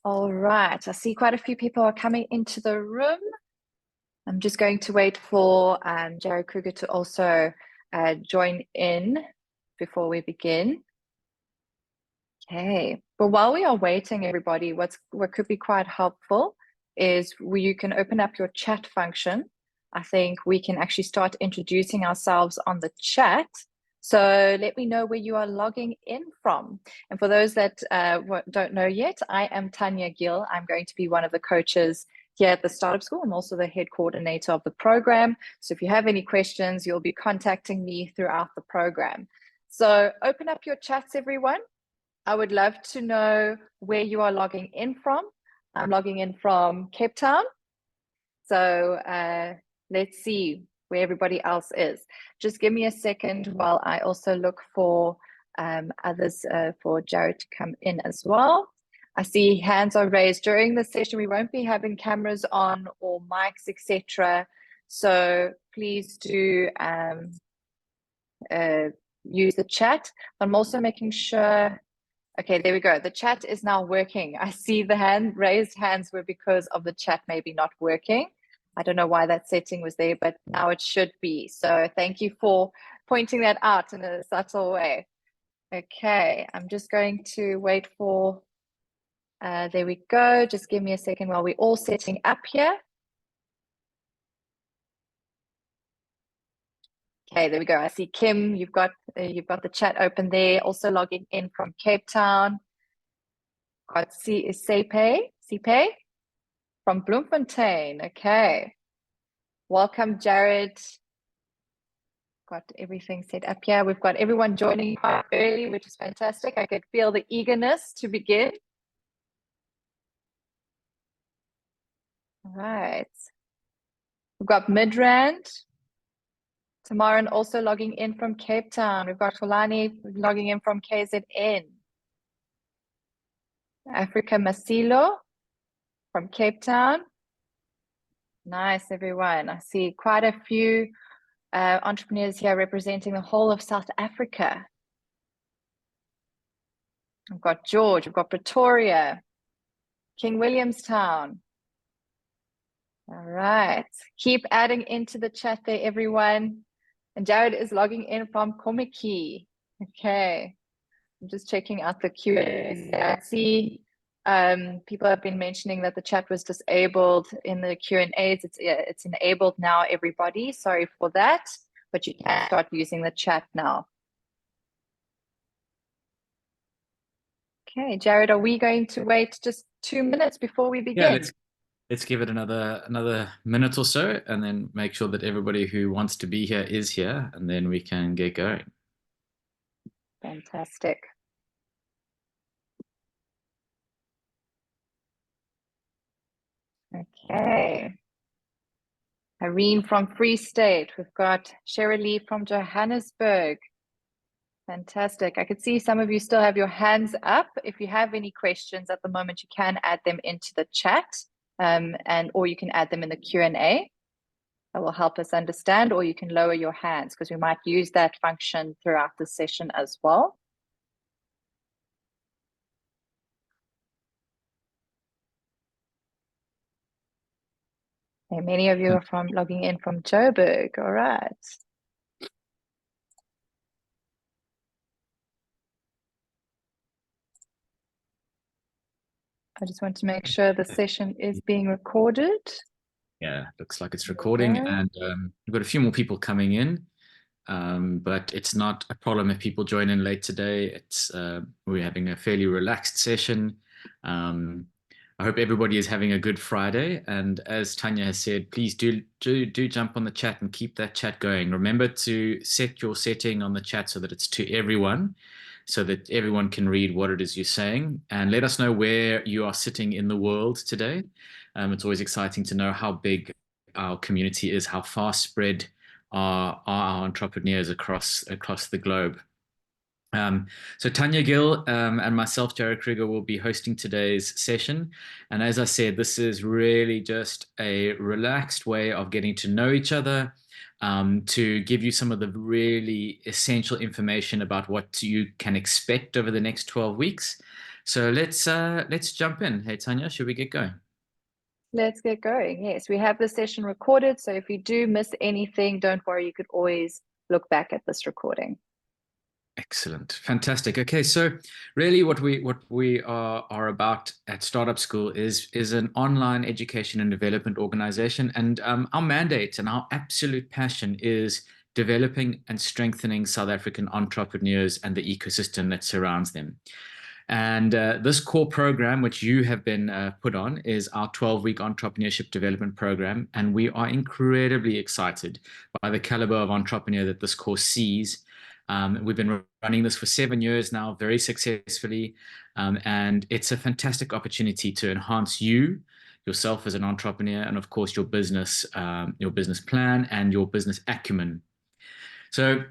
All right, I see quite a few people are coming into the room. I'm just going to wait for Jared Kruger to also join in before we begin. Okay, but while we are waiting, everybody, what could be quite helpful is you can open up your chat function. I think we can actually start introducing ourselves on the chat. So let me know where you are logging in from. And for those that don't know yet, I am Tanya Gill. I'm going to be one of the coaches here at the Startup School. I'm also the head coordinator of the program. So if you have any questions, you'll be contacting me throughout the program. So open up your chats, everyone. I would love to know where you are logging in from. I'm logging in from Cape Town. So let's see where everybody else is. Just give me a second while I also look for others for Jared to come in as well. I see hands are raised during the session. We won't be having cameras on or mics, etc. So please do use the chat. I'm also making sure. Okay, there we go. The chat is now working. I see the raised hands were because of the chat maybe not working. I don't know why that setting was there, but now it should be. So thank you for pointing that out in a subtle way. Okay, I'm just going to wait for, there we go. Just give me a second while we're all setting up here. Okay, there we go. I see Kim, you've got the chat open there. Also logging in from Cape Town. Got Sipe from Bloemfontein. Okay. Welcome, Jared. Got everything set up here. We've got everyone joining quite early, which is fantastic. I could feel the eagerness to begin. All right. We've got Midrand. Tamaran also logging in from Cape Town. We've got Fulani logging in from KZN. Africa Masilo from Cape Town. Nice, everyone. I see quite a few entrepreneurs here representing the whole of South Africa. We've got George, we've got Pretoria, King Williamstown. All right, keep adding into the chat there, everyone. And Jared is logging in from Komiki. Okay, I'm just checking out the Q&A. I see people have been mentioning that the chat was disabled in the Q&As. It's enabled now, everybody. Sorry for that, but you can start using the chat now. Okay, Jared, are we going to wait just 2 minutes before we begin? Yeah, let's give it another minute or so, and then make sure that everybody who wants to be here is here, and then we can get going. Fantastic. Okay. Irene from Free State. We've got Sheryl from Johannesburg. Fantastic. I could see some of you still have your hands up. If you have any questions at the moment, you can add them into the chat, or you can add them in the Q&A. That will help us understand, or you can lower your hands because we might use that function throughout the session as well. And many of you are logging in from Joburg. All right. I just want to make sure the session is being recorded. Yeah, looks like it's recording, and we've got a few more people coming in, but it's not a problem if people join in late today. We're having a fairly relaxed session. I hope everybody is having a good Friday, and as Tanya has said, please do jump on the chat and keep that chat going. Remember to set your setting on the chat so that it's to everyone, so that everyone can read what it is you're saying, and let us know where you are sitting in the world today. It's always exciting to know how big our community is, how far spread are our entrepreneurs across the globe. So Tanya Gill and myself, Jared Kruger, will be hosting today's session. And as I said, this is really just a relaxed way of getting to know each other, to give you some of the really essential information about what you can expect over the next 12 weeks. So let's jump in. Hey, Tanya, should we get going? Let's get going. Yes, we have the session recorded. So if you do miss anything, don't worry, you could always look back at this recording. Excellent. Fantastic. Okay, so really what we are about at Startup School is an online education and development organization. And our mandate and our absolute passion is developing and strengthening South African entrepreneurs and the ecosystem that surrounds them. And this core program, which you have been put on, is our 12-week entrepreneurship development program. And we are incredibly excited by the caliber of entrepreneur that this course sees. We've been running this for 7 years now, very successfully. And it's a fantastic opportunity to enhance yourself as an entrepreneur, and of course, your business plan and your business acumen. So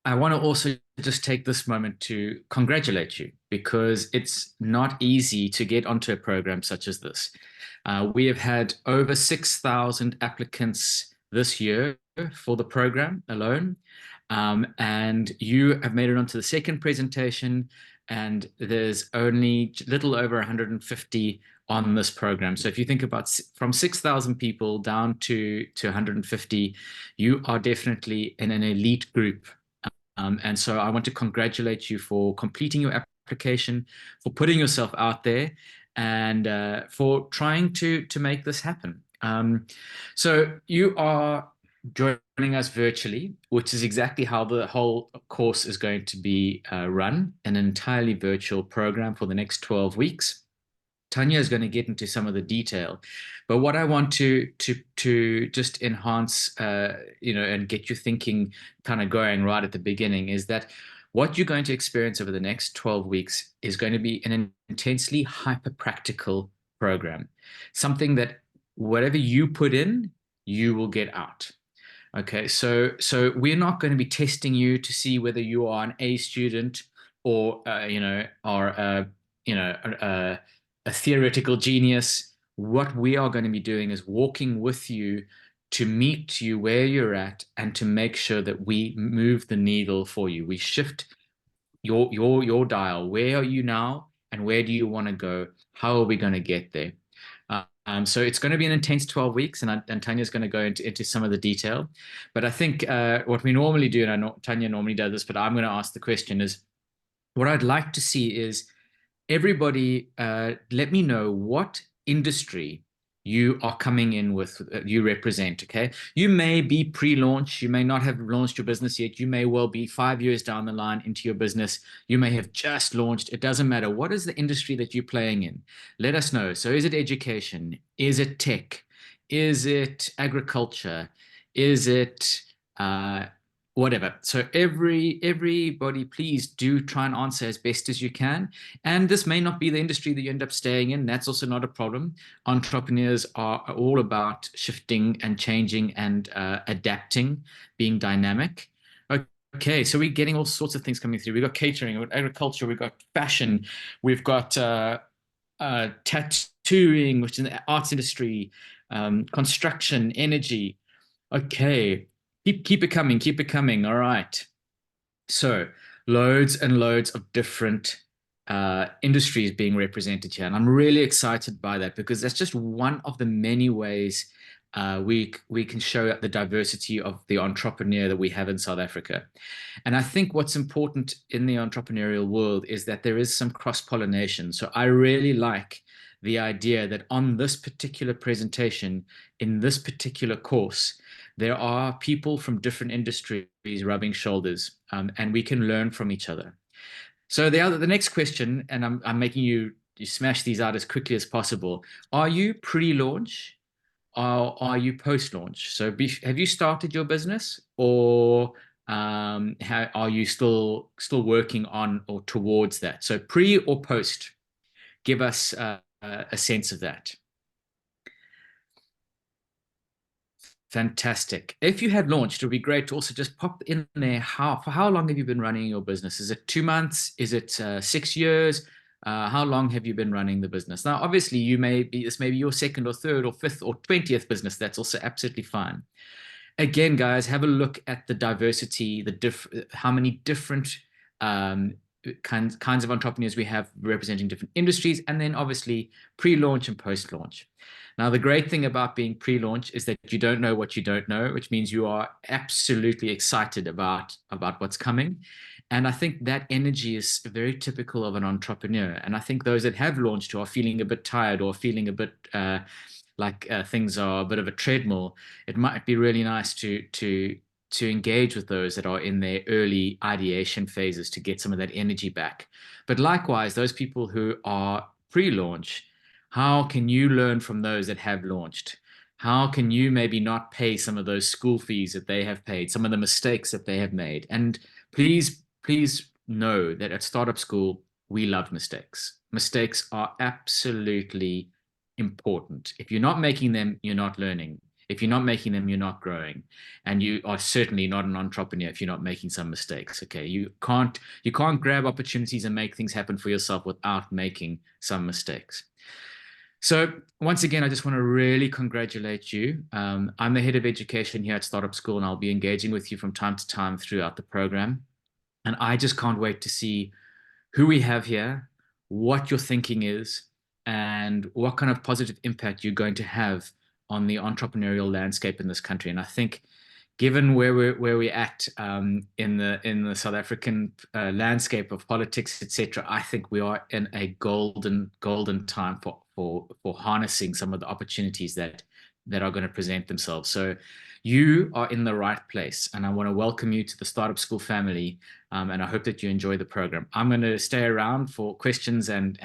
I want to also just take this moment to congratulate you, because it's not easy to get onto a program such as this. We have had over 6,000 applicants this year for the program alone. And you have made it onto the second presentation, and there's only little over 150 on this program. So if you think about from 6,000 people down to 150, you are definitely in an elite group. And so I want to congratulate you for completing your application, for putting yourself out there, and for trying to make this happen. So you are joining us virtually, which is exactly how the whole course is going to be run, an entirely virtual program for the next 12 weeks. Tanya is going to get into some of the detail, but what I want to just enhance, and get you thinking, kind of going right at the beginning, is that what you're going to experience over the next 12 weeks is going to be an intensely hyper practical program, something that whatever you put in, you will get out. Okay, so we're not going to be testing you to see whether you are an A student or a theoretical genius. What we are going to be doing is walking with you to meet you where you're at, and to make sure that we move the needle for you. We shift your dial. Where are you now, and where do you want to go? How are we going to get there? So it's going to be an intense 12 weeks, and Tanya's going to go into some of the detail. But I think what we normally do, and I know Tanya normally does this, but I'm going to ask the question, is what I'd like to see is everybody let me know what industry you are coming in with, you represent. Okay, you may be pre-launch, you may not have launched your business yet, you may well be 5 years down the line into your business, you may have just launched. It doesn't matter. What is the industry that you're playing in? Let us know. So is it education? Is it tech? Is it agriculture? Is it whatever? So everybody, please do try and answer as best as you can. And this may not be the industry that you end up staying in. That's also not a problem. Entrepreneurs are all about shifting and changing and adapting, being dynamic. Okay, so we're getting all sorts of things coming through. We've got catering, we've got agriculture, we've got fashion, we've got tattooing, which is in the arts industry, construction, energy. Okay, keep it coming, keep it coming. All right. So loads and loads of different industries being represented here. And I'm really excited by that, because that's just one of the many ways we can show the diversity of the entrepreneur that we have in South Africa. And I think what's important in the entrepreneurial world is that there is some cross-pollination. So I really like the idea that on this particular presentation, in this particular course, there are people from different industries rubbing shoulders, and we can learn from each other. So the next question, and I'm making you smash these out as quickly as possible. Are you pre-launch or are you post-launch? So have you started your business, or are you still working on or towards that? So pre or post? Give us a sense of that. Fantastic. If you had launched, it would be great to also just pop in there. For how long have you been running your business? Is it 2 months? Is it 6 years? How long have you been running the business? Now, obviously, this may be your second or third or fifth or 20th business. That's also absolutely fine. Again, guys, have a look at the diversity, how many different kinds of entrepreneurs we have representing different industries, and then obviously pre-launch and post-launch. Now, the great thing about being pre-launch is that you don't know what you don't know, which means you are absolutely excited about what's coming. And I think that energy is very typical of an entrepreneur. And I think those that have launched who are feeling a bit tired or feeling a bit like things are a bit of a treadmill, it might be really nice to engage with those that are in their early ideation phases to get some of that energy back. But likewise, those people who are pre-launch, how can you learn from those that have launched? How can you maybe not pay some of those school fees that they have paid, some of the mistakes that they have made? And please know that at Startup School, we love mistakes. Mistakes are absolutely important. If you're not making them, you're not learning. If you're not making them, you're not growing. And you are certainly not an entrepreneur if you're not making some mistakes. Okay. You can't grab opportunities and make things happen for yourself without making some mistakes. So once again, I just want to really congratulate you. I'm the head of education here at Startup School, and I'll be engaging with you from time to time throughout the program. And I just can't wait to see who we have here, what your thinking is, and what kind of positive impact you're going to have on the entrepreneurial landscape in this country. And I think, given where we're at in the South African landscape of politics, etc., I think we are in a golden time for harnessing some of the opportunities that are going to present themselves. So you are in the right place, and I want to welcome you to the Startup School family, and I hope that you enjoy the program. I'm going to stay around for questions and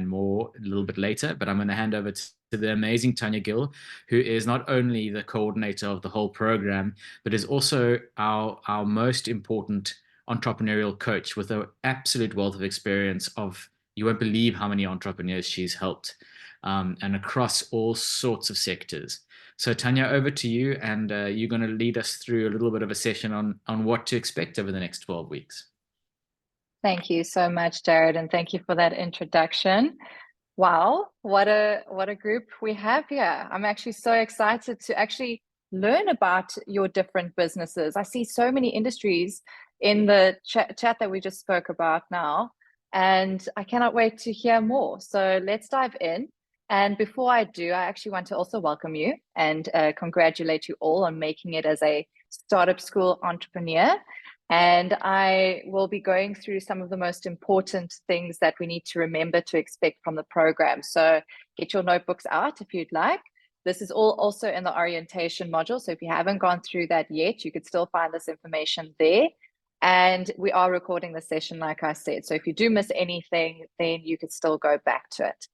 more a little bit later, but I'm going to hand over to the amazing Tanya Gill, who is not only the coordinator of the whole program, but is also our most important entrepreneurial coach with an absolute wealth of experience of, you won't believe how many entrepreneurs she's helped, and across all sorts of sectors. So Tanya, over to you, and you're going to lead us through a little bit of a session on what to expect over the next 12 weeks. Thank you so much, Jared, and thank you for that introduction. Wow, what a group we have here. I'm actually so excited to actually learn about your different businesses. I see so many industries in the chat that we just spoke about now, and I cannot wait to hear more. So let's dive in. And before I do, I actually want to also welcome you and congratulate you all on making it as a Startup School entrepreneur. And I will be going through some of the most important things that we need to remember to expect from the program. So get your notebooks out if you'd like. This is all also in the orientation module. So if you haven't gone through that yet, you could still find this information there. And we are recording the session, like I said. So if you do miss anything, then you could still go back to it.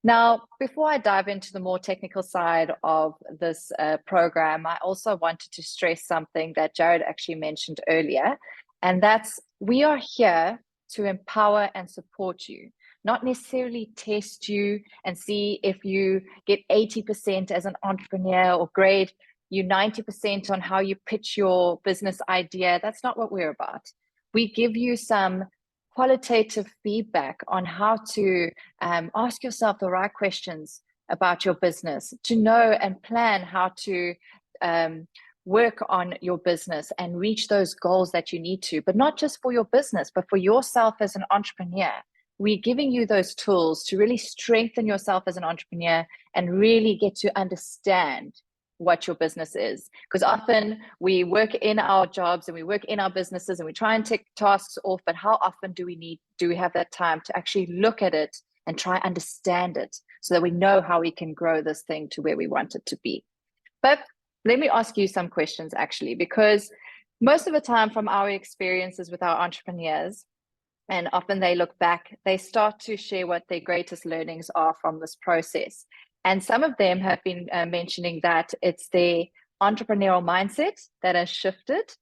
Now, before I dive into the more technical side of this program, I also wanted to stress something that Jared actually mentioned earlier, and that's we are here to empower and support you, not necessarily test you and see if you get 80% as an entrepreneur or grade you 90% on how you pitch your business idea. That's not what we're about. We give you some qualitative feedback on how to ask yourself the right questions about your business, to know and plan how to work on your business and reach those goals that you need to, but not just for your business, but for yourself as an entrepreneur. We're giving you those tools to really strengthen yourself as an entrepreneur and really get to understand what your business is. Because often we work in our jobs and we work in our businesses and we try and tick tasks off, but how often do we have that time to actually look at it and try and understand it so that we know how we can grow this thing to where we want it to be? But let me ask you some questions actually, because most of the time from our experiences with our entrepreneurs, and often they look back, they start to share what their greatest learnings are from this process. And some of them have been mentioning that it's their entrepreneurial mindset that has shifted.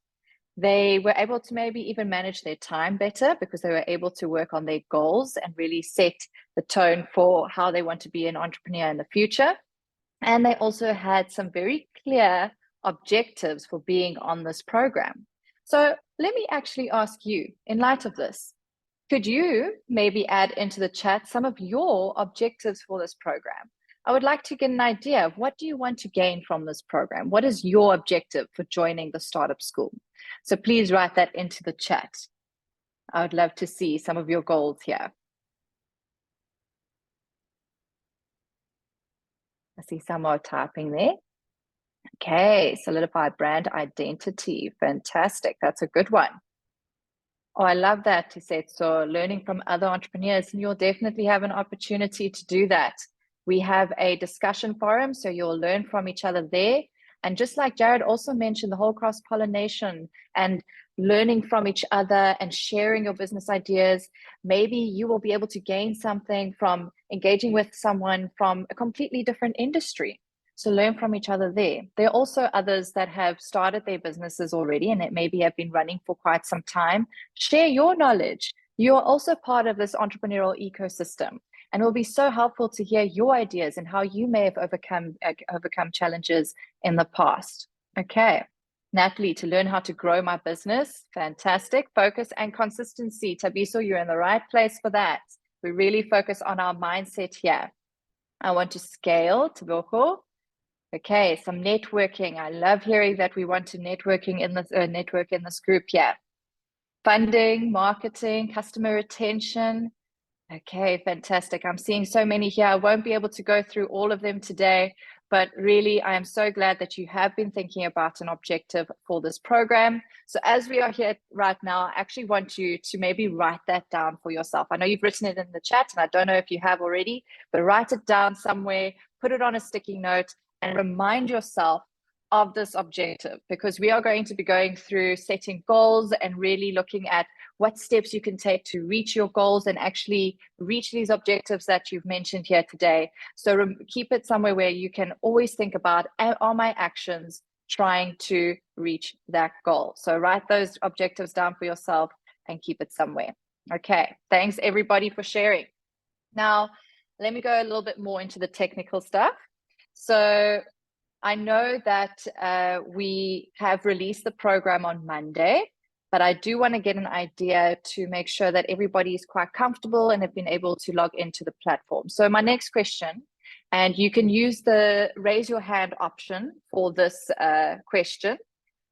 They were able to maybe even manage their time better because they were able to work on their goals and really set the tone for how they want to be an entrepreneur in the future. And they also had some very clear objectives for being on this program. So let me actually ask you, in light of this, could you maybe add into the chat some of your objectives for this program? I would like to get an idea of what do you want to gain from this program? What is your objective for joining the Startup School? So please write that into the chat. I would love to see some of your goals here. I see some more typing there. Okay, solidify brand identity. Fantastic. That's a good one. Oh, I love that, Tisette. So learning from other entrepreneurs, and you'll definitely have an opportunity to do that. We have a discussion forum, so you'll learn from each other there. And just like Jared also mentioned, the whole cross-pollination and learning from each other and sharing your business ideas, maybe you will be able to gain something from engaging with someone from a completely different industry. So learn from each other there. There are also others that have started their businesses already and that maybe have been running for quite some time. Share your knowledge. You are also part of this entrepreneurial ecosystem, and it will be so helpful to hear your ideas and how you may have overcome challenges in the past. Okay, Natalie, to learn how to grow my business. Fantastic. Focus and consistency. Tabiso, you're in the right place for that. We really focus on our mindset here. I want to scale. Taboko. Okay, some networking. I love hearing that we want to network in this group here. Funding, marketing, customer retention. Okay, fantastic. I'm seeing so many here. I won't be able to go through all of them today, but really, I am so glad that you have been thinking about an objective for this program. So as we are here right now, I actually want you to maybe write that down for yourself. I know you've written it in the chat, and I don't know if you have already, but write it down somewhere, put it on a sticky note, and remind yourself of this objective, because we are going to be going through setting goals and really looking at what steps you can take to reach your goals and actually reach these objectives that you've mentioned here today. So keep it somewhere where you can always think about, are my actions trying to reach that goal? So write those objectives down for yourself and keep it somewhere. Okay, thanks everybody for sharing. Now, let me go a little bit more into the technical stuff. So I know that we have released the program on Monday, but I do want to get an idea to make sure that everybody is quite comfortable and have been able to log into the platform. So my next question, and you can use the raise your hand option for this question.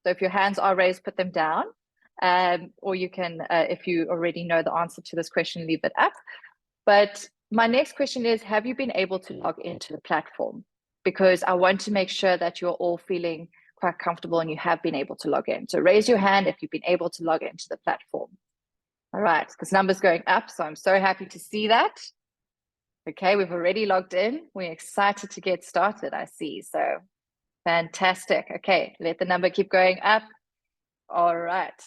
So if your hands are raised, put them down. Or you can, if you already know the answer to this question, leave it up. But my next question is, have you been able to log into the platform? Because I want to make sure that you're all feeling quite comfortable and you have been able to log in. So raise your hand if you've been able to log into the platform. All right, this number's going up, so I'm so happy to see that. Okay, we've already logged in. We're excited to get started, I see. So fantastic. Okay, let the number keep going up. All right,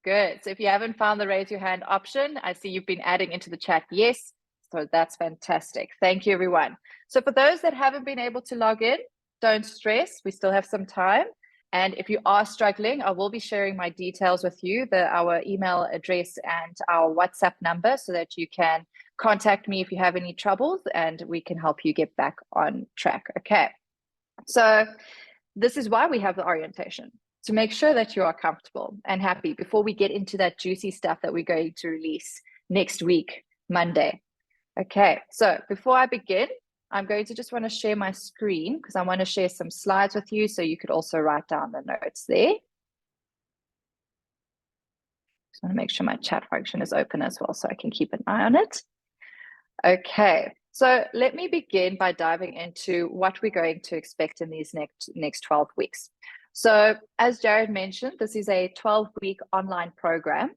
good. So if you haven't found the raise your hand option, I see you've been adding into the chat, yes. So that's fantastic. Thank you, everyone. So for those that haven't been able to log in, don't stress. We still have some time. And if you are struggling, I will be sharing my details with you, our email address and our WhatsApp number, so that you can contact me if you have any troubles and we can help you get back on track. Okay. So this is why we have the orientation, to make sure that you are comfortable and happy before we get into that juicy stuff that we're going to release next week, Monday. Okay, so before I begin, I'm going to just want to share my screen because I want to share some slides with you so you could also write down the notes there. Just want to make sure my chat function is open as well so I can keep an eye on it. Okay, so let me begin by diving into what we're going to expect in these next 12 weeks. So as Jared mentioned, this is a 12-week online program.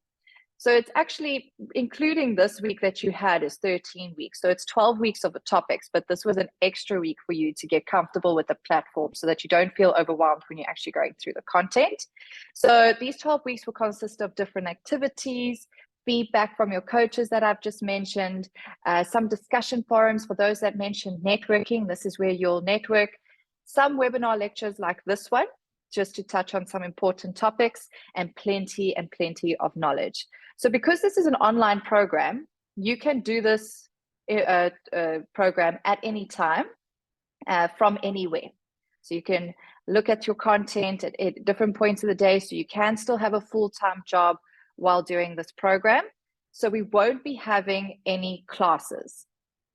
So it's actually, including this week that you had, is 13 weeks. So it's 12 weeks of the topics, but this was an extra week for you to get comfortable with the platform so that you don't feel overwhelmed when you're actually going through the content. So these 12 weeks will consist of different activities, feedback from your coaches that I've just mentioned, some discussion forums for those that mentioned networking. This is where you'll network, some webinar lectures like this one, just to touch on some important topics, and plenty of knowledge. So because this is an online program, you can do this program at any time from anywhere. So you can look at your content at different points of the day, so you can still have a full-time job while doing this program. So we won't be having any classes.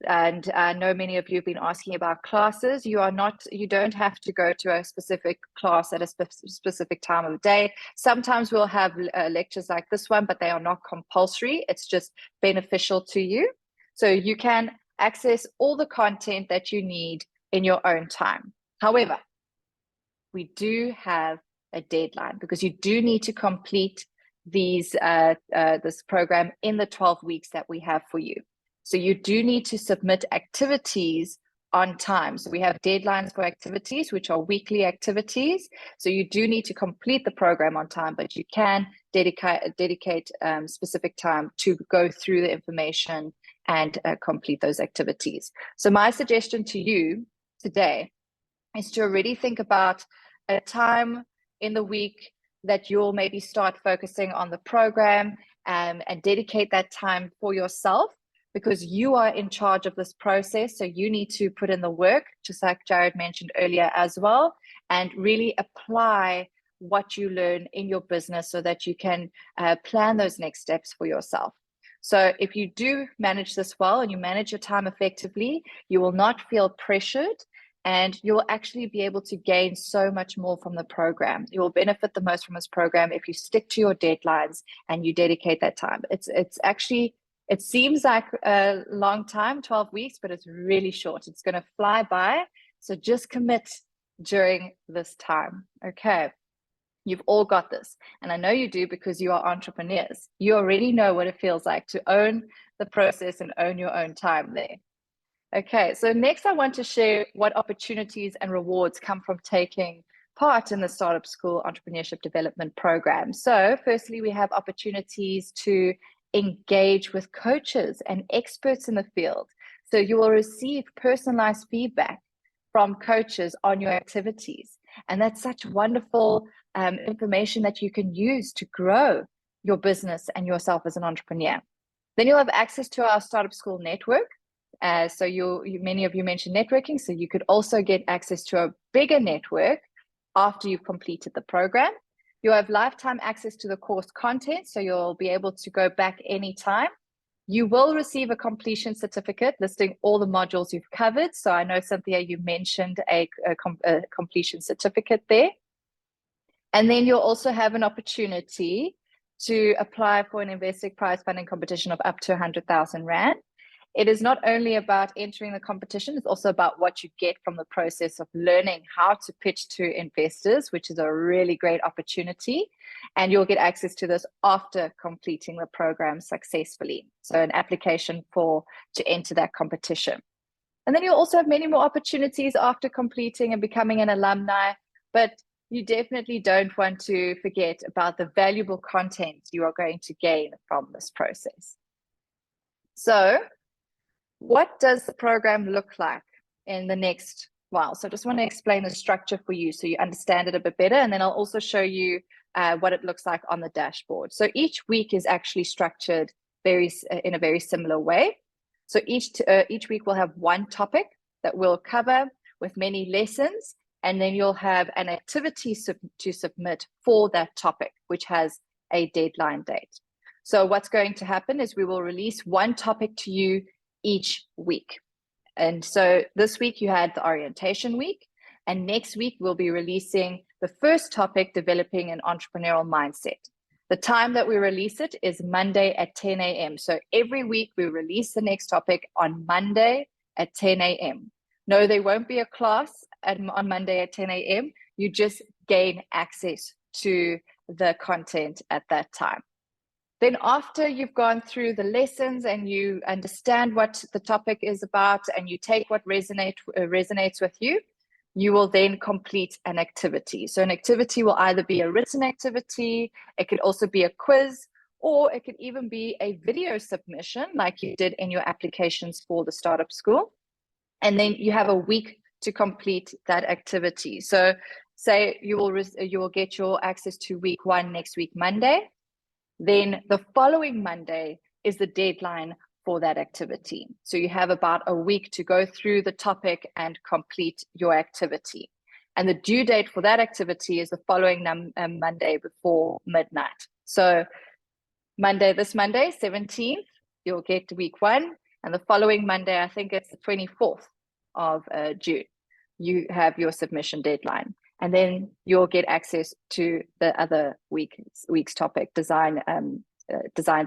And I know many of you have been asking about classes. You don't have to go to a specific class at a specific time of the day. Sometimes we'll have lectures like this one, but they are not compulsory. It's just beneficial to you. So you can access all the content that you need in your own time. However, we do have a deadline because you do need to complete this program in the 12 weeks that we have for you. So you do need to submit activities on time. So we have deadlines for activities, which are weekly activities. So you do need to complete the program on time, but you can dedicate specific time to go through the information and complete those activities. So my suggestion to you today is to already think about a time in the week that you'll maybe start focusing on the program and dedicate that time for yourself, because you are in charge of this process. So you need to put in the work, just like Jared mentioned earlier as well, and really apply what you learn in your business so that you can plan those next steps for yourself. So if you do manage this well and you manage your time effectively, you will not feel pressured, and you'll actually be able to gain so much more from the program. You will benefit the most from this program if you stick to your deadlines and you dedicate that time. It's actually, it seems like a long time, 12 weeks, but it's really short. It's going to fly by. So just commit during this time. Okay. You've all got this. And I know you do because you are entrepreneurs. You already know what it feels like to own the process and own your own time there. Okay, so next I want to share what opportunities and rewards come from taking part in the Startup School Entrepreneurship Development Program. So firstly, we have opportunities to engage with coaches and experts in the field. So you will receive personalized feedback from coaches on your activities. And that's such wonderful information that you can use to grow your business and yourself as an entrepreneur. Then you'll have access to our Startup School network. So many of you mentioned networking, so you could also get access to a bigger network after you've completed the program. You'll have lifetime access to the course content, so you'll be able to go back anytime. You will receive a completion certificate listing all the modules you've covered. So I know, Cynthia, you mentioned a completion certificate there. And then you'll also have an opportunity to apply for an investing prize funding competition of up to 100,000 Rand. It is not only about entering the competition, it's also about what you get from the process of learning how to pitch to investors, which is a really great opportunity. And you'll get access to this after completing the program successfully. So an application to enter that competition. And then you'll also have many more opportunities after completing and becoming an alumni, but you definitely don't want to forget about the valuable content you are going to gain from this process. So what does the program look like in the next while? So I just want to explain the structure for you so you understand it a bit better. And then I'll also show you what it looks like on the dashboard. So each week is actually structured in a very similar way. So each week we'll have one topic that we'll cover with many lessons. And then you'll have an activity to submit for that topic, which has a deadline date. So what's going to happen is we will release one topic to you each week. And so this week you had the orientation week, and next week we'll be releasing the first topic, developing an entrepreneurial mindset. The time that we release it is Monday at 10 a.m. So every week we release the next topic on Monday at 10 a.m. No, there won't be a class on Monday at 10 a.m. You just gain access to the content at that time. Then after you've gone through the lessons and you understand what the topic is about and you take what resonates with you, you will then complete an activity. So an activity will either be a written activity, it could also be a quiz, or it could even be a video submission like you did in your applications for the Startup School. And then you have a week to complete that activity. So say you will get your access to week 1 next week, Monday. Then the following Monday is the deadline for that activity. So you have about a week to go through the topic and complete your activity. And the due date for that activity is the following Monday before midnight. So this Monday, 17th, you'll get week 1. And the following Monday, I think it's the 24th of June, you have your submission deadline. And then you'll get access to the other week's topic, design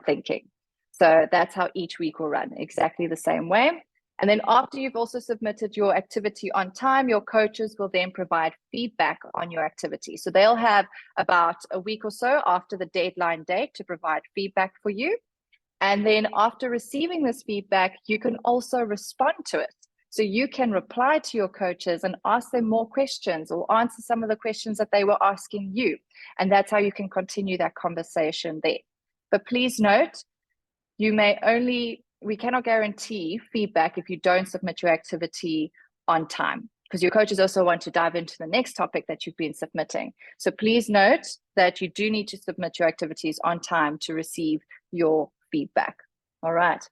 thinking. So that's how each week will run, exactly the same way. And then after you've also submitted your activity on time, your coaches will then provide feedback on your activity. So they'll have about a week or so after the deadline date to provide feedback for you. And then after receiving this feedback, you can also respond to it. So you can reply to your coaches and ask them more questions or answer some of the questions that they were asking you. And that's how you can continue that conversation there. But please note, we cannot guarantee feedback if you don't submit your activity on time, because your coaches also want to dive into the next topic that you've been submitting. So please note that you do need to submit your activities on time to receive your feedback. All right.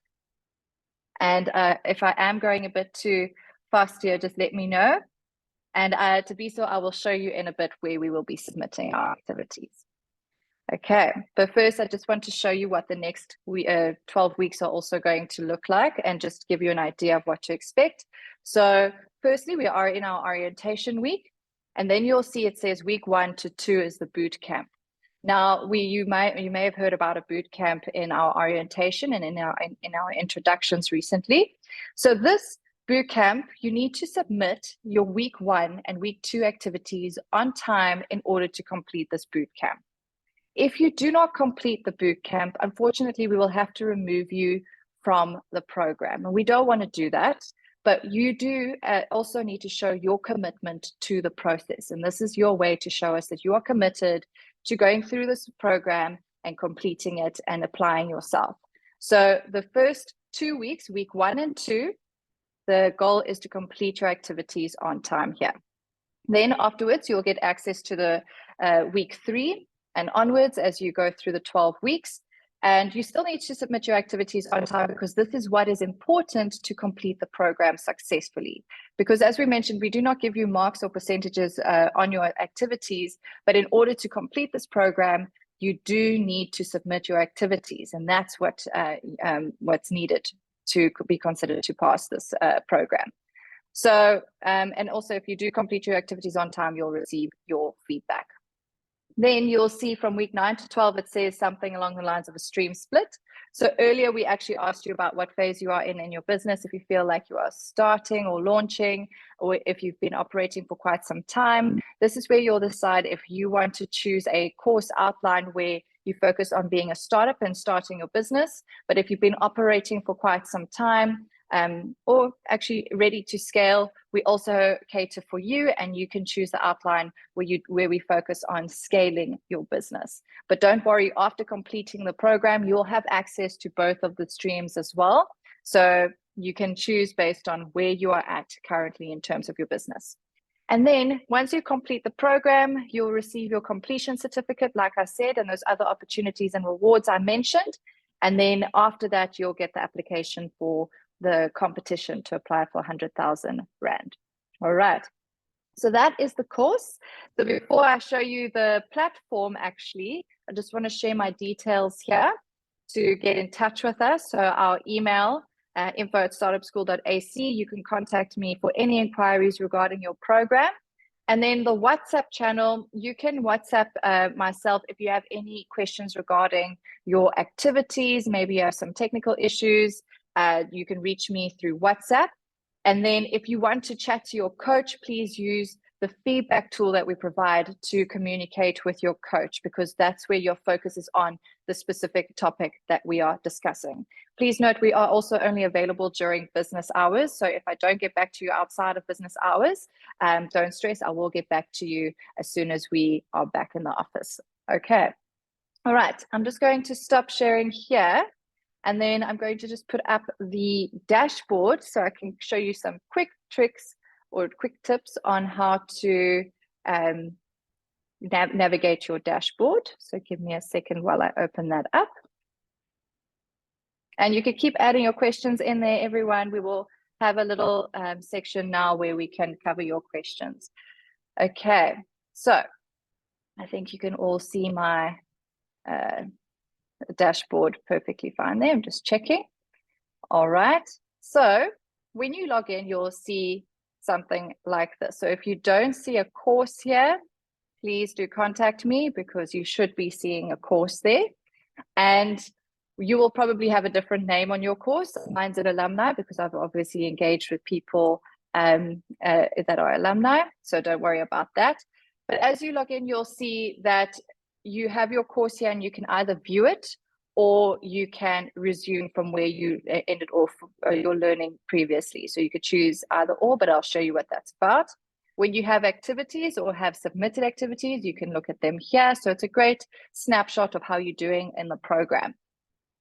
And if I am going a bit too fast here, just let me know. And to be so, I will show you in a bit where we will be submitting our activities. Okay, but first I just want to show you what the next 12 weeks are also going to look like and just give you an idea of what to expect. So firstly, we are in our orientation week, and then you'll see it says week 1 to 2 is the boot camp. Now, you may have heard about a boot camp in our orientation and in our introductions recently. So this boot camp, you need to submit your week 1 and week 2 activities on time in order to complete this boot camp. If you do not complete the boot camp, unfortunately, we will have to remove you from the program. And we don't want to do that, but you do also need to show your commitment to the process. And this is your way to show us that you are committed to going through this program and completing it and applying yourself. So the first 2 weeks, week 1 and 2, the goal is to complete your activities on time here. Then afterwards, you'll get access to the week 3 and onwards as you go through the 12 weeks. And you still need to submit your activities on time, because this is what is important to complete the program successfully. Because as we mentioned, we do not give you marks or percentages on your activities, but in order to complete this program, you do need to submit your activities. And that's what's needed to be considered to pass this program. So, and also if you do complete your activities on time, you'll receive your feedback. Then you'll see from week 9 to 12, it says something along the lines of a stream split. So earlier we actually asked you about what phase you are in your business, if you feel like you are starting or launching, or if you've been operating for quite some time. This is where you'll decide if you want to choose a course outline where you focus on being a startup and starting your business. But if you've been operating for quite some time, or actually ready to scale, we also cater for you, and you can choose the outline where we focus on scaling your business. But don't worry, after completing the program, you'll have access to both of the streams as well. So you can choose based on where you are at currently in terms of your business. And then once you complete the program, you'll receive your completion certificate, like I said, and those other opportunities and rewards I mentioned. And then after that, you'll get the application for the competition to apply for 100,000 Rand. All right. So that is the course. So before I show you the platform, actually, I just want to share my details here to get in touch with us. So our email, info@startupschool.ac. You can contact me for any inquiries regarding your program. And then the WhatsApp channel, you can WhatsApp myself if you have any questions regarding your activities. Maybe you have some technical issues. You can reach me through WhatsApp. And then if you want to chat to your coach, please use the feedback tool that we provide to communicate with your coach, because that's where your focus is on the specific topic that we are discussing. Please note, we are also only available during business hours. So if I don't get back to you outside of business hours, don't stress, I will get back to you as soon as we are back in the office. Okay. All right. I'm just going to stop sharing here. And then I'm going to just put up the dashboard so I can show you some quick tricks or quick tips on how to navigate your dashboard. So give me a second while I open that up. And you can keep adding your questions in there, everyone. We will have a little section now where we can cover your questions. Okay, so I think you can all see my dashboard perfectly fine there. I'm just checking. All right. So when you log in, you'll see something like this. So if you don't see a course here, please do contact me, because you should be seeing a course there. And you will probably have a different name on your course. Mine's an alumni, because I've obviously engaged with people that are alumni. So don't worry about that. But as you log in, you'll see that you have your course here, and you can either view it, or you can resume from where you ended off your learning previously. So you could choose either or, but I'll show you what that's about. When you have activities or have submitted activities, you can look at them here. So it's a great snapshot of how you're doing in the program.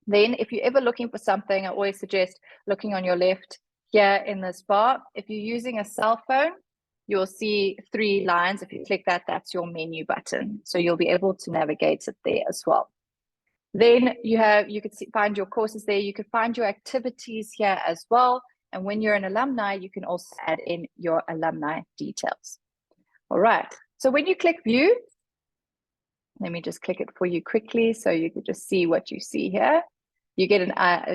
Then if you're ever looking for something, I always suggest looking on your left here in this bar. If you're using a cell phone, you'll see 3 lines. If you click that, that's your menu button. So you'll be able to navigate it there as well. Then you could find your courses there. You could find your activities here as well. And when you're an alumni, you can also add in your alumni details. All right. So when you click view, let me just click it for you quickly so you can just see what you see here. You get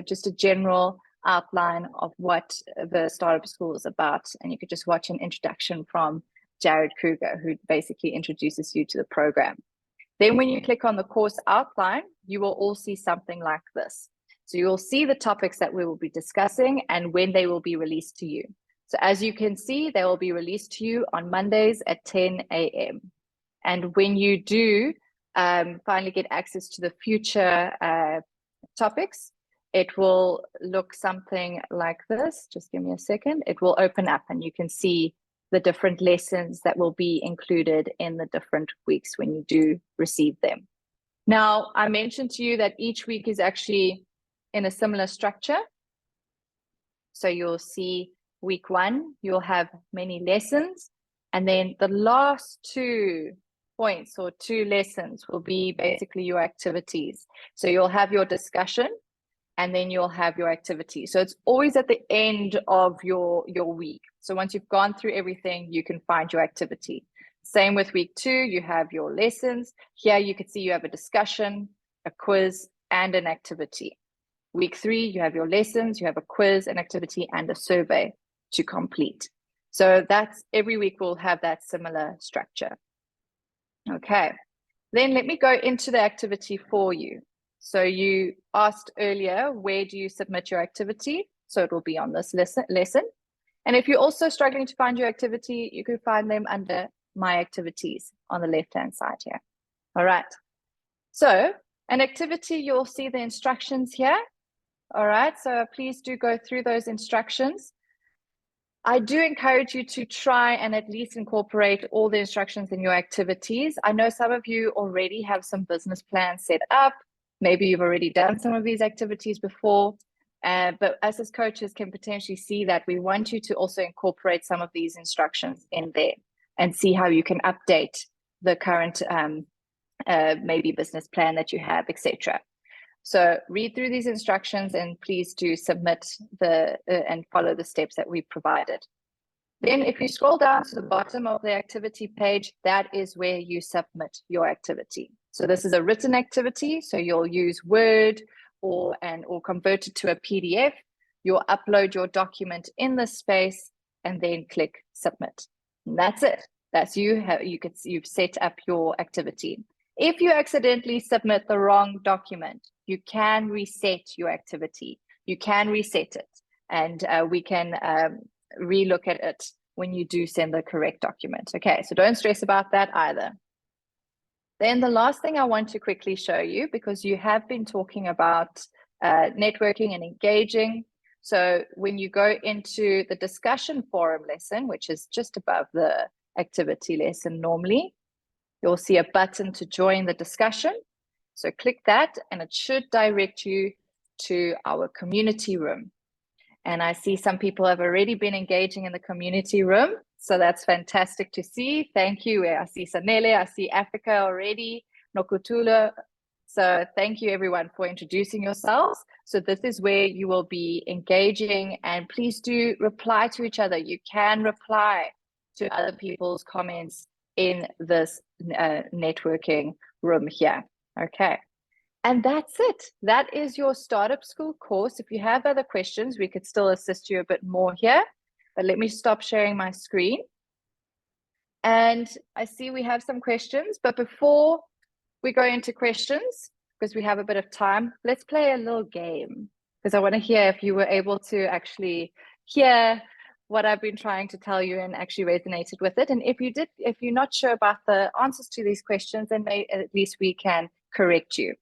just a general outline of what the Startup School is about. And you could just watch an introduction from Jared Kruger, who basically introduces you to the program. Then when you click on the course outline, you will all see something like this. So you will see the topics that we will be discussing and when they will be released to you. So as you can see, they will be released to you on Mondays at 10 a.m. And when you do finally get access to the future topics, it will look something like this. Just give me a second. It will open up and you can see the different lessons that will be included in the different weeks when you do receive them. Now, I mentioned to you that each week is actually in a similar structure. So you'll see week 1, you'll have many lessons. And then the last 2 points or 2 lessons will be basically your activities. So you'll have your discussion and then you'll have your activity. So it's always at the end of your week. So once you've gone through everything, you can find your activity. Same with week 2, you have your lessons. Here you can see you have a discussion, a quiz, and an activity. Week 3, you have your lessons, you have a quiz, an activity, and a survey to complete. So that's every week will have that similar structure. Okay, then let me go into the activity for you. So you asked earlier, where do you submit your activity? So it will be on this lesson. And if you're also struggling to find your activity, you can find them under My Activities on the left-hand side here. All right. So an activity, you'll see the instructions here. All right. So please do go through those instructions. I do encourage you to try and at least incorporate all the instructions in your activities. I know some of you already have some business plans set up. Maybe you've already done some of these activities before, but us as coaches can potentially see that we want you to also incorporate some of these instructions in there and see how you can update the current maybe business plan that you have, etc. So read through these instructions and please do submit and follow the steps that we provided. Then if you scroll down to the bottom of the activity page, that is where you submit your activity. So this is a written activity, so you'll use Word or convert it to a PDF. You'll upload your document in this space and then click submit. And that's it. That's you've set up your activity. If you accidentally submit the wrong document, you can reset your activity. You can reset it, and we can relook at it when you do send the correct document. Okay, so don't stress about that either. Then the last thing I want to quickly show you, because you have been talking about networking and engaging. So when you go into the discussion forum lesson, which is just above the activity lesson normally, you'll see a button to join the discussion. So click that and it should direct you to our community room. And I see some people have already been engaging in the community room. So that's fantastic to see. Thank you. I see Sanele, I see Africa already, Nokutula. So thank you everyone for introducing yourselves. So this is where you will be engaging, and please do reply to each other. You can reply to other people's comments in this networking room here. Okay. And that's it. That is your Startup School course. If you have other questions, we could still assist you a bit more here. But let me stop sharing my screen. And I see we have some questions. But before we go into questions, because we have a bit of time, let's play a little game. Because I want to hear if you were able to actually hear what I've been trying to tell you and actually resonated with it. And if you did, if you're not sure about the answers to these questions, then at least we can correct you.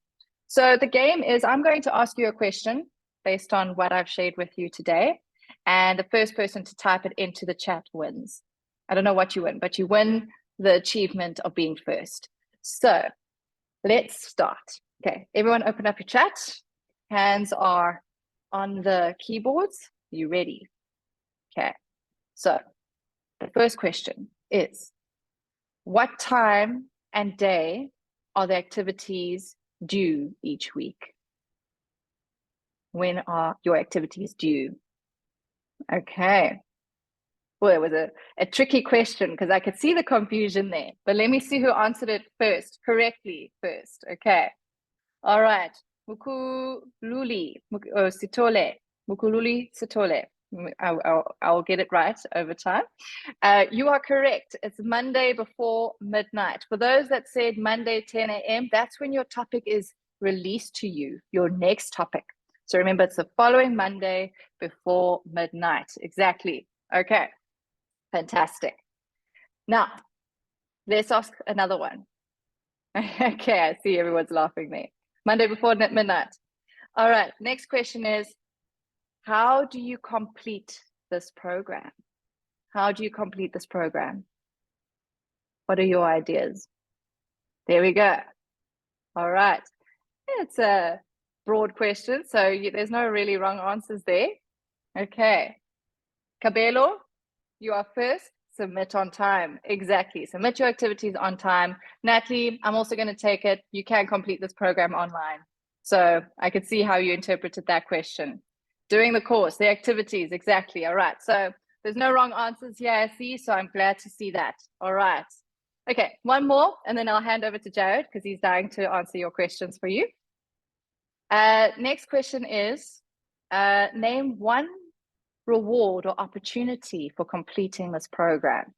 So the game is, I'm going to ask you a question based on what I've shared with you today. And the first person to type it into the chat wins. I don't know what you win, but you win the achievement of being first. So let's start. Okay, everyone open up your chat. Hands are on the keyboards. You ready? Okay, so the first question is, what time and day are the activities due each week? When are your activities due? Okay. Well, it was a tricky question because I could see the confusion there, but let me see who answered it correctly first. Okay. All right. Mukululi Sitole. Mukululi Sitole. I'll get it right over time. You are correct. It's Monday before midnight. For those that said Monday 10 a.m., that's when your topic is released to you, your next topic. So remember, it's the following Monday before midnight. Exactly. Okay. Fantastic. Now, let's ask another one. Okay, I see everyone's laughing there. Monday before midnight. All right, next question is, how do you complete this program? How do you complete this program? What are your ideas? There we go. All right. It's a broad question, so there's no really wrong answers there. Okay. Cabello, you are first. Submit on time. Exactly. Submit your activities on time. Natalie, I'm also going to take it. You can complete this program online. So I could see how you interpreted that question. Doing the course, the activities, exactly. All right. So there's no wrong answers here, I see. So I'm glad to see that. All right. Okay, one more, and then I'll hand over to Jared because he's dying to answer your questions for you. Next question is, name one reward or opportunity for completing this program.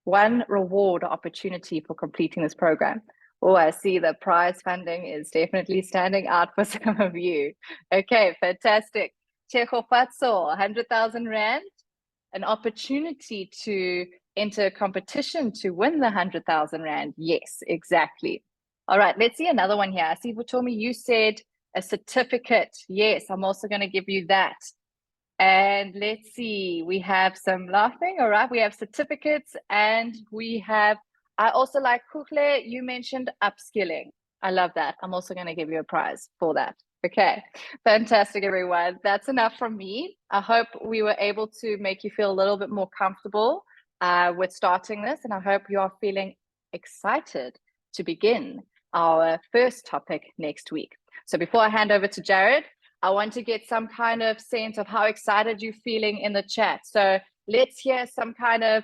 One reward or opportunity for completing this program. Oh, I see the prize funding is definitely standing out for some of you. Okay, fantastic. Checo Fatso, 100,000 Rand, an opportunity to enter a competition to win the 100,000 Rand. Yes, exactly. All right, let's see another one here. I see, Vutomi, you said a certificate. Yes, I'm also going to give you that. And let's see, we have some laughing. All right, we have certificates and we have, I also like Kukle, you mentioned upskilling. I love that. I'm also going to give you a prize for that. Okay, fantastic, everyone. That's enough from me. I hope we were able to make you feel a little bit more comfortable with starting this. And I hope you are feeling excited to begin our first topic next week. So before I hand over to Jared, I want to get some kind of sense of how excited you're feeling in the chat. So let's hear some kind of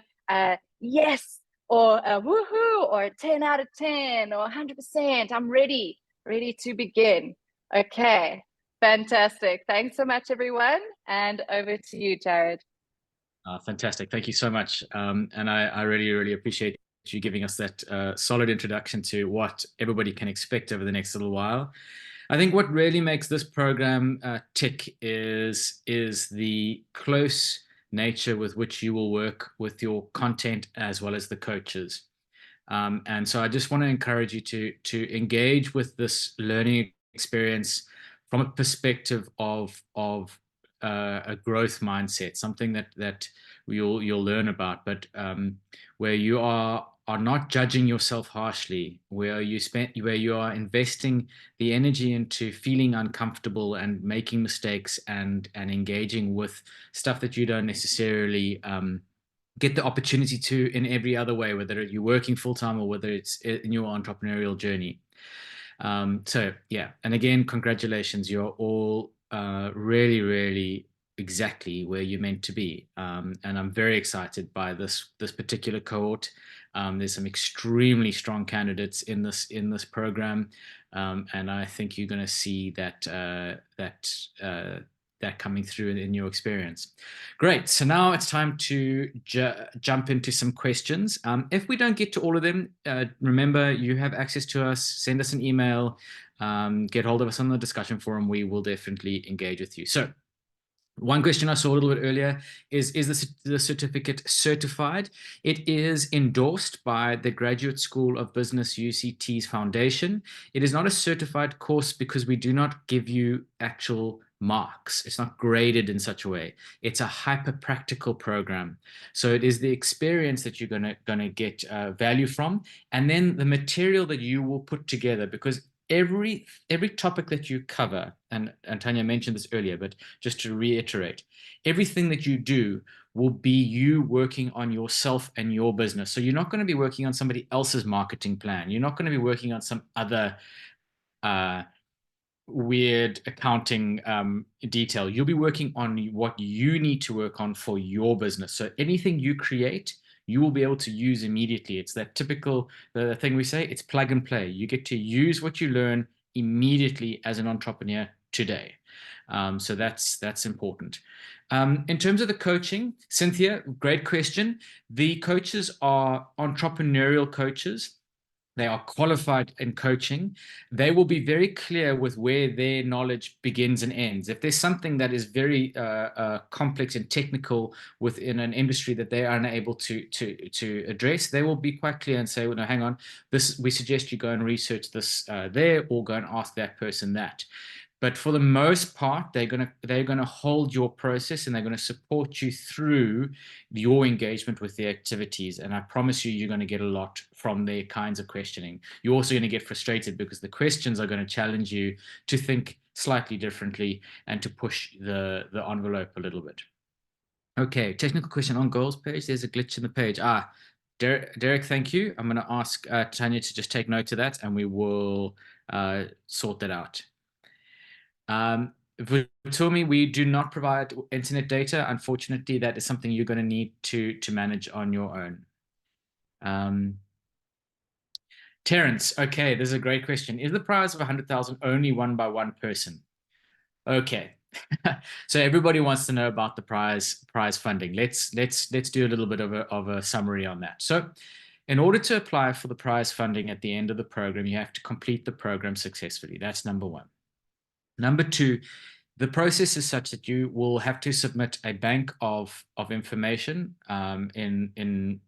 yes, or a woohoo, or a 10 out of 10, or 100%. I'm ready to begin. Okay, fantastic. Thanks so much, everyone. And over to you, Jared. Fantastic. Thank you so much. And I really, really appreciate you giving us that solid introduction to what everybody can expect over the next little while. I think what really makes this program tick is the close nature with which you will work with your content as well as the coaches. And so I just want to encourage you to engage with this learning experience from a perspective of a growth mindset, something that you'll learn about, but where you are not judging yourself harshly, where you are investing the energy into feeling uncomfortable and making mistakes and engaging with stuff that you don't necessarily get the opportunity to in every other way, whether you're working full-time or whether it's in your entrepreneurial journey. So yeah, and again, congratulations. You're all really, really exactly where you're meant to be. And I'm very excited by this particular cohort. There's some extremely strong candidates in this program, and I think you're going to see that coming through in your experience. Great. So now it's time to jump into some questions. If we don't get to all of them, remember you have access to us. Send us an email. Get hold of us on the discussion forum. We will definitely engage with you. So one question I saw a little bit earlier is the certificate certified? It is endorsed by the Graduate School of Business UCT's foundation. It is not a certified course because we do not give you actual marks. It's not graded in such a way. It's a hyper practical program. So it is the experience that you're gonna get value from, and then the material that you will put together, because every topic that you cover, and Tanya mentioned this earlier, but just to reiterate, everything that you do will be you working on yourself and your business. So you're not going to be working on somebody else's marketing plan. You're not going to be working on some other weird accounting detail. You'll be working on what you need to work on for your business. So anything you create, you will be able to use immediately. It's that typical the thing we say, it's plug and play. You get to use what you learn immediately as an entrepreneur today. So that's important. In terms of the coaching, Cynthia, great question. The coaches are entrepreneurial coaches. They are qualified in coaching. They will be very clear with where their knowledge begins and ends. If there's something that is very complex and technical within an industry that they are unable to address, they will be quite clear and say, well, no, hang on, we suggest you go and research this there, or go and ask that person that. But for the most part, they're gonna hold your process, and they're gonna support you through your engagement with the activities. And I promise you, you're gonna get a lot from their kinds of questioning. You're also gonna get frustrated because the questions are gonna challenge you to think slightly differently and to push the envelope a little bit. Okay, technical question on goals page. There's a glitch in the page. Derek, thank you. I'm gonna ask Tanya to just take note of that, and we will sort that out. Vutumi, we do not provide internet data. Unfortunately, that is something you're going to need to manage on your own. Terence, okay, this is a great question. Is the prize of 100,000 only won by one person? Okay, so everybody wants to know about the prize funding. Let's do a little bit of a summary on that. So, in order to apply for the prize funding at the end of the program, you have to complete the program successfully. That's number one. Number two, the process is such that you will have to submit a bank of information in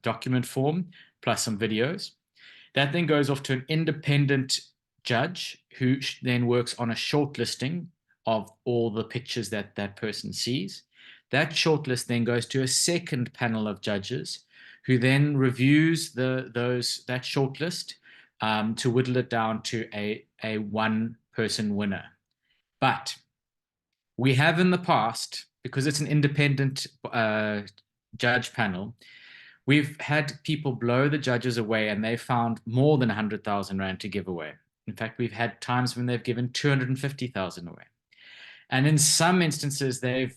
document form, plus some videos. That then goes off to an independent judge, who then works on a shortlisting of all the pictures that that person sees. That shortlist then goes to a second panel of judges, who then reviews that shortlist to whittle it down to a one-person winner. But we have in the past, because it's an independent judge panel, we've had people blow the judges away, and they found more than 100,000 Rand to give away. In fact, we've had times when they've given 250,000 away. And in some instances, they've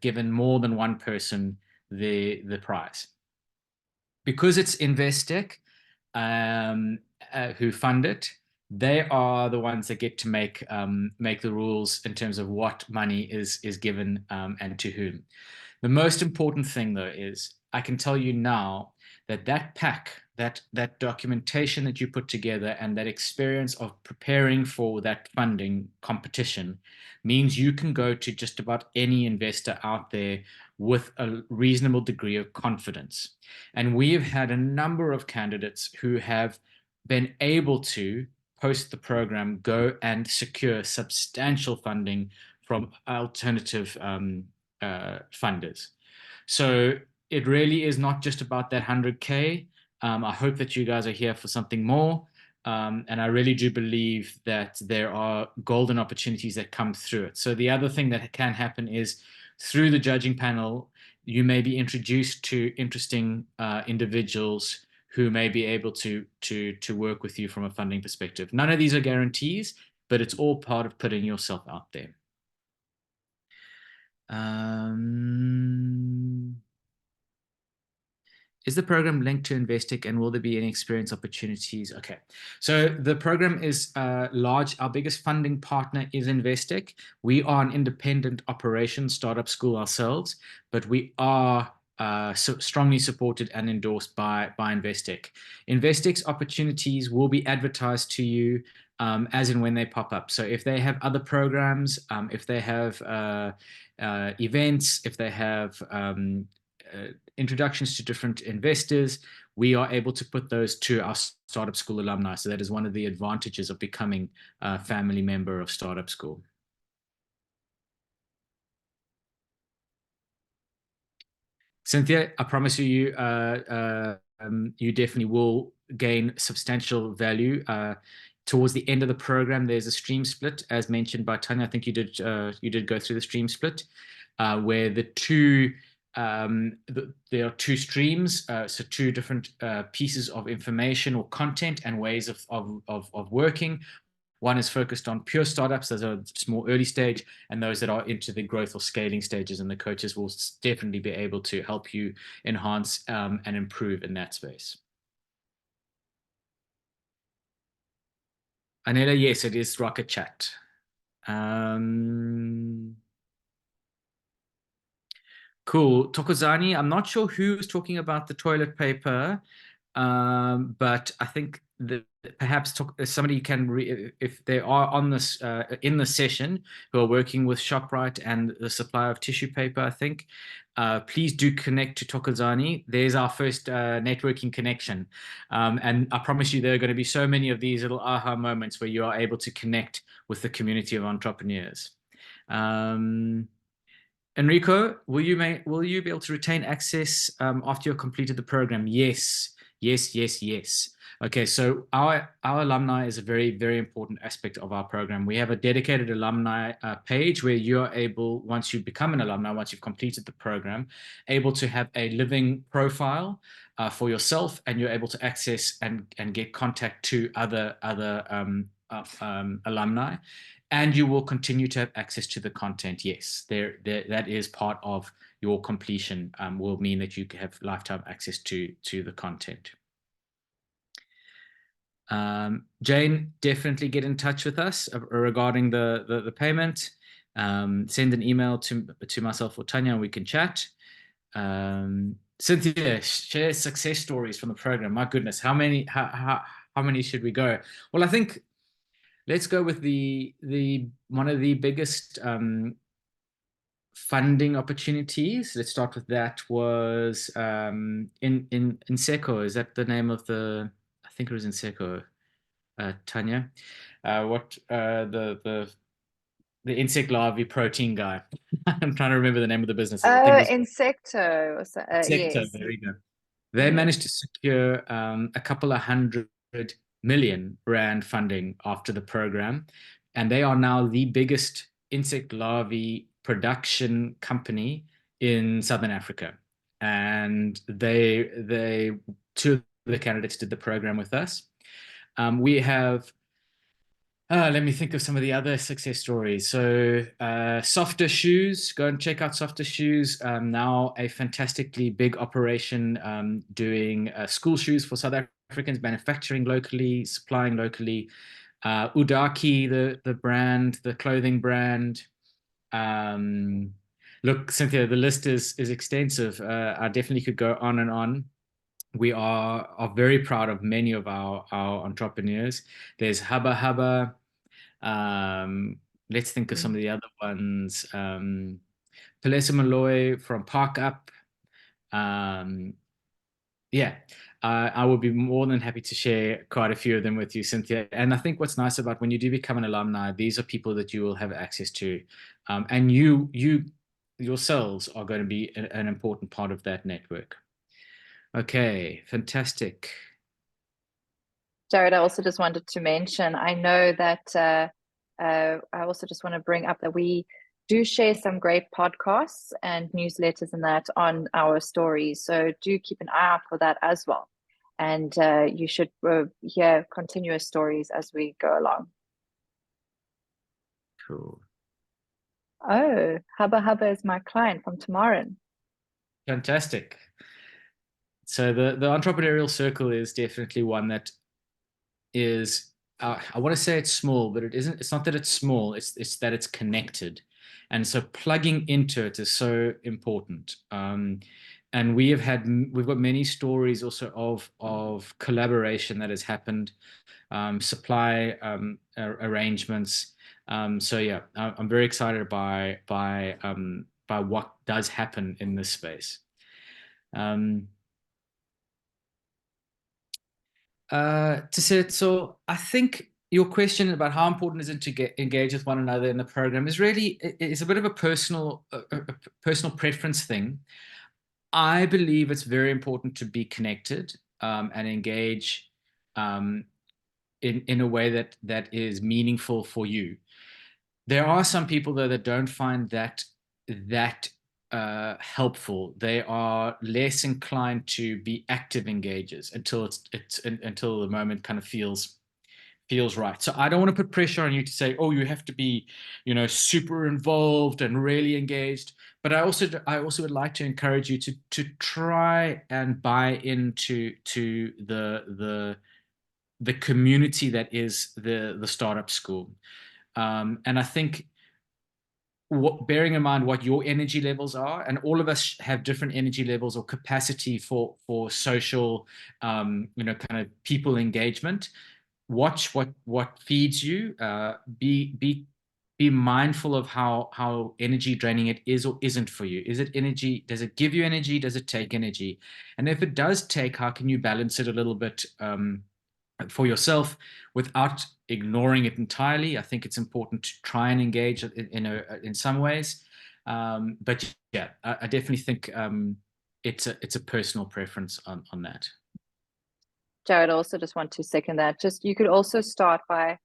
given more than one person the prize. Because it's Investec who fund it, they are the ones that get to make the rules in terms of what money is given and to whom. The most important thing, though, is I can tell you now that that pack, that documentation that you put together, and that experience of preparing for that funding competition means you can go to just about any investor out there with a reasonable degree of confidence. And we have had a number of candidates who have been able to, post the program, go and secure substantial funding from alternative funders. So it really is not just about that 100K. I hope that you guys are here for something more. And I really do believe that there are golden opportunities that come through it. So the other thing that can happen is, through the judging panel, you may be introduced to interesting individuals who may be able to work with you from a funding perspective. None of these are guarantees, but it's all part of putting yourself out there. Is the program linked to Investec, and will there be any experience opportunities? Okay, so the program is large. Our biggest funding partner is Investec. We are an independent operation startup school ourselves, but we are strongly supported and endorsed by Investec. Investec's opportunities will be advertised to you as and when they pop up. So if they have other programs, if they have events, if they have introductions to different investors, we are able to put those to our startup school alumni. So that is one of the advantages of becoming a family member of startup school. Cynthia, I promise you, you definitely will gain substantial value. Towards the end of the program, there's a stream split, as mentioned by Tanya. I think you did go through the stream split, where there are two streams, so two different pieces of information or content and ways of working. One is focused on pure startups, those are small early stage, and those that are into the growth or scaling stages, and the coaches will definitely be able to help you enhance and improve in that space. Anela, yes, it is Rocket Chat. Cool. Tokozani, I'm not sure who's talking about the toilet paper, but I think that perhaps somebody can, if they are on this in the session, who are working with ShopRite and the supply of tissue paper, I think, please do connect to Tokozani. There's our first networking connection. And I promise you, there are going to be so many of these little aha moments where you are able to connect with the community of entrepreneurs. Enrico, will you be able to retain access after you've completed the program? Yes, yes, yes, yes. Okay, so our alumni is a very, very important aspect of our program. We have a dedicated alumni page where you are able, once you become an alumni, once you've completed the program, able to have a living profile for yourself, and you're able to access and get contact to other alumni. And you will continue to have access to the content. Yes, that is part of your completion. Will mean that you have lifetime access to the content. Jane, definitely get in touch with us regarding the payment. Send an email to myself or Tanya, and we can chat. Cynthia, share success stories from the program. My goodness, how many should we go? Well, I think let's go with the one of the biggest funding opportunities. Let's start with that. Was in Inseko. Is that the name of the? I think it was Inseko. Tanya, what the insect larvae protein guy? I'm trying to remember the name of the business. I think it was Insecto. Insecto. Yes. There we go. They Yes. managed to secure a couple of R100 million funding after the program, and they are now the biggest insect larvae production company in Southern Africa. And they two of the candidates did the program with us. We have let me think of some of the other success stories. So Softer Shoes, go and check out Softer Shoes. Now a fantastically big operation doing school shoes for South Africans, manufacturing locally, supplying locally. Udaki, the brand, the clothing brand. Look, Cynthia, the list is extensive. I definitely could go on and on. We are very proud of many of our entrepreneurs. There's Hubba Hubba. Let's think of some of the other ones. Palesa Malloy from Park Up. Yeah, I would be more than happy to share quite a few of them with you, Cynthia. And I think what's nice about when you do become an alumni, these are people that you will have access to. And you yourselves are going to be an important part of that network. Okay, fantastic. Jared, I also just wanted to mention, I know that I also just want to bring up that we do share some great podcasts and newsletters and that on our stories. So do keep an eye out for that as well. And you should hear continuous stories as we go along. Cool. Oh, Hubba Hubba is my client from tomorrow. Fantastic. So the entrepreneurial circle is definitely one that is, I want to say it's small, but it isn't. It's not that it's small. It's that it's connected, and so plugging into it is so important. And we've got many stories also of collaboration that has happened, supply arrangements. So yeah, I'm very excited by what does happen in this space. So I think your question about how important is it to get engaged with one another in the program is really, it's a bit of a personal preference thing. I believe it's very important to be connected, and engage, in a way that is meaningful for you. There are some people though that don't find that helpful. They are less inclined to be active engagers until the moment kind of feels right. So I don't want to put pressure on you to say, oh, you have to be, super involved and really engaged. But I also would like to encourage you to try and buy into the community that is the startup school. And I think, bearing in mind what your energy levels are, and all of us have different energy levels or capacity for social, kind of people engagement. Watch what feeds you. Be mindful of how energy draining it is or isn't for you. Is it energy? Does it give you energy? Does it take energy? And if it does take, how can you balance it a little bit, for yourself without ignoring it entirely? I think it's important to try and engage in some ways. But yeah, I definitely think, it's a personal preference on that. Jared, also just want to second that. Just you could also start by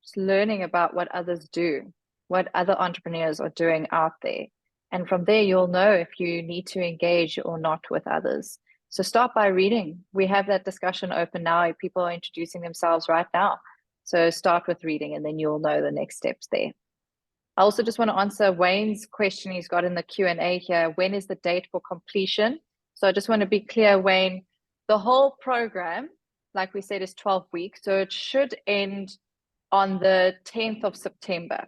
just learning about what others do, what other entrepreneurs are doing out there. And from there, you'll know if you need to engage or not with others. So start by reading. We have that discussion open now. People are introducing themselves right now. So start with reading, and then you'll know the next steps there. I also just want to answer Wayne's question he's got in the Q&A here. When is the date for completion? So I just want to be clear, Wayne, the whole program, like we said, is 12 weeks. So it should end on the 10th of September.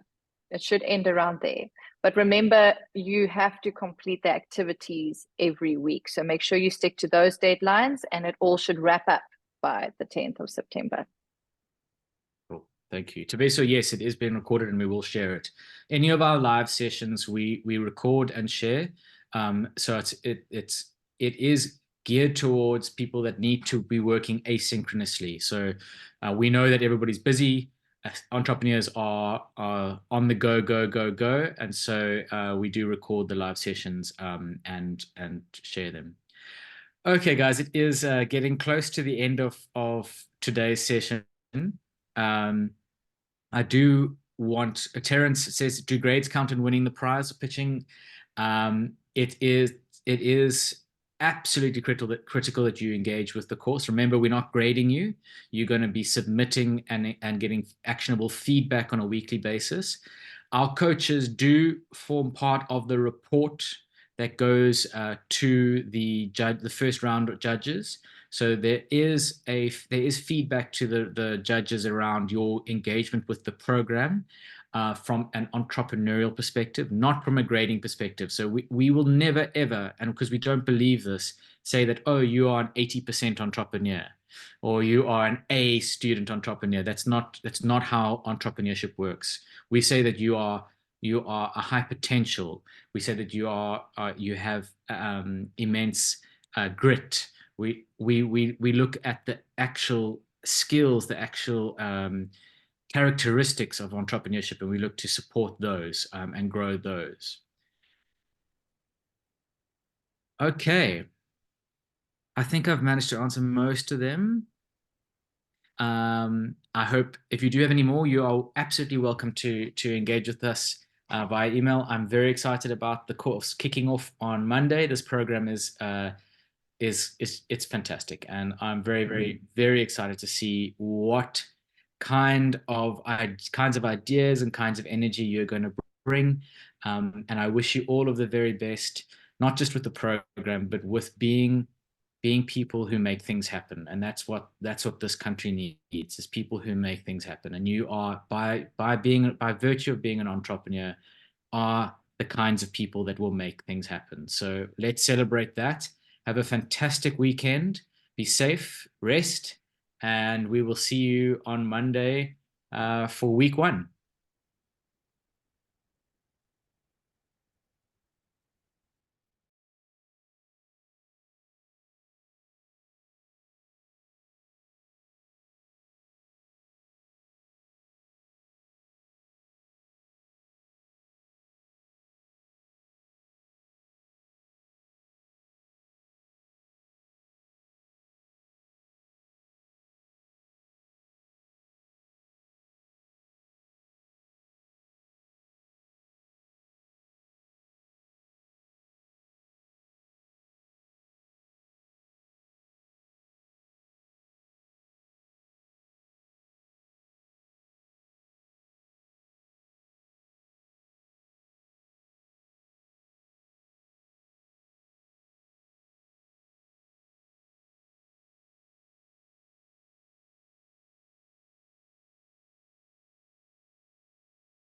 It should end around there. But remember, you have to complete the activities every week. So make sure you stick to those deadlines, and it all should wrap up by the 10th of September. Cool. Thank you. Tabeso, yes, it is being recorded and we will share it. Any of our live sessions, we record and share. So it is geared towards people that need to be working asynchronously. So we know that everybody's busy. Entrepreneurs are on the go. And so we do record the live sessions, and share them. Okay, guys, it is getting close to the end of today's session. I do want, Terence says, do grades count in winning the prize of pitching? It is absolutely critical that you engage with the course. Remember, we're not grading you. You're going to be submitting and getting actionable feedback on a weekly basis. Our coaches do form part of the report that goes to the first round of judges. So there is feedback to the judges around your engagement with the program, from an entrepreneurial perspective, not from a grading perspective. So we will never ever, and because we don't believe this, say that, oh, you are an 80% entrepreneur, or you are an A student entrepreneur. That's not how entrepreneurship works. We say that you are a high potential. We say that you have immense grit. We look at the actual skills, the actual characteristics of entrepreneurship, and we look to support those, and grow those. Okay, I think I've managed to answer most of them. I hope if you do have any more, you are absolutely welcome to engage with us via email. I'm very excited about the course kicking off on Monday. This program is it's fantastic, and I'm very, very excited to see what kinds of ideas and kinds of energy you're going to bring. And I wish you all of the very best, not just with the program, but with being people who make things happen. And that's what this country needs, is people who make things happen. And you are, by virtue of being an entrepreneur, are the kinds of people that will make things happen. So let's celebrate that. Have a fantastic weekend. Be safe, rest, and we will see you on Monday for week 1.